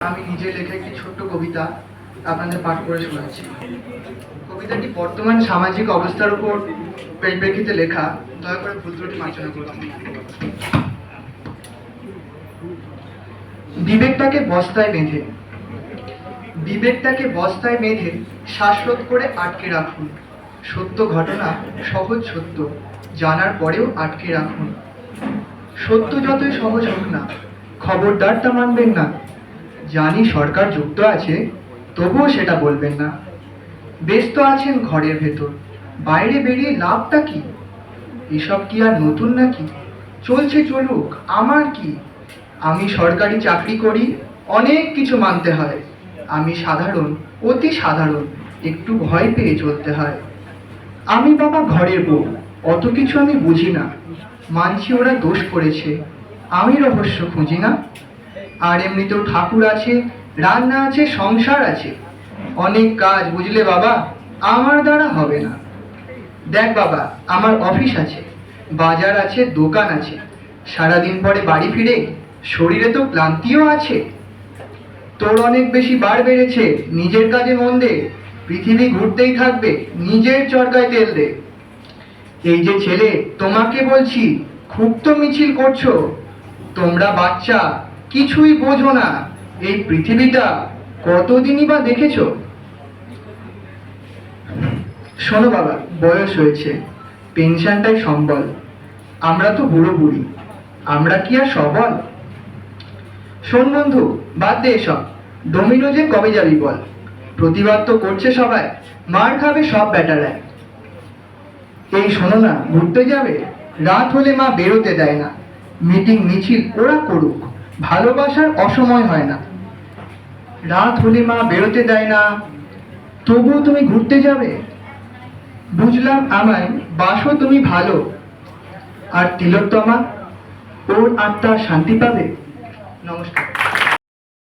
আমি নিজে লেখা একটি ছোট্ট কবিতা আপনাদের পাঠ করে শোনাচ্ছি। কবিতাটি বর্তমান সামাজিক অবস্থার উপর পরিপ্রেক্ষিতে লেখা, দয়া করে ভুল ত্রুটি মার্জনা করুন। বিবেকটাকে বস্তায় বেঁধে, বিবেকটাকে বস্তায় বেঁধে শ্বাসরোধ করে আটকে রাখুন। সত্য ঘটনা সহজ সত্য জানার পরেও আটকে রাখুন। সত্য যতই সহজ হোক না, খবরদার তা মানবেন না। জানি সরকার যুক্ত আছে, তবুও সেটা বলবেন না। ব্যস্ত আছেন ঘরের ভেতর, বাইরে বেরিয়ে লাভটা কি? এসব কি আর নতুন নাকি? চলছে চলুক, আমার কি? আমি সরকারি চাকরি করি, অনেক কিছু মানতে হয়। আমি সাধারণ, অতি সাধারণ, একটু ভয় পেয়ে চলতে হয়। আমি বাবা ঘরের বউ, অত কিছু আমি বুঝি না। মানছি ওরা দোষ করেছে, আমি রহস্য খুঁজি না। আর এমনিতেও ঠাকুর আছে, রান্না আছে, সংসার আছে, অনেক কাজ বুঝলে বাবা, আমার দ্বারা হবে না। দেখ বাবা, আমার অফিস আছে, বাজার আছে, দোকান আছে। সারাদিন পরে বাড়ি ফিরে শরীরে তো ক্লান্তিও আছে। তোর অনেক বেশি বার বেড়েছে, নিজের কাজে মন দে। পৃথিবী ঘুরতেই থাকবে, নিজের চরকায় তেল দে। এই যে ছেলে, তোমাকে বলছি, খুব তো মিছিল করছো। তোমরা বাচ্চা, কিছুই বোঝো না। এই পৃথিবীটা কতদিনই বা দেখেছো? শোনো বাবা, বয়স হয়েছে, পেনশনটাই সম্বল। আমরা তো বুড়ো বুড়ি, আমরা কি আর সবল? শোন বন্ধু, বাদ দে এসব। ডোমিনোজে কবে যাবি বল? প্রতিবাদ তো করছে সবাই, মার খাবে সব ব্যাটারায়। এই শোনো না, ঘুরতে যাবে? রাত হলে মা বেরোতে দেয় না। মিটিং মিছিল ওরা করুক, ভালোবাসার অসময় হয় না। রাত হলে মা বেরোতে দেয় না, তবুও তুমি ঘুরতে যাবে? বুঝলাম আমায় বাসো তুমি ভালো, আর তিলোত্তমা, ওর আত্মা শান্তি পাবে। নমস্কার।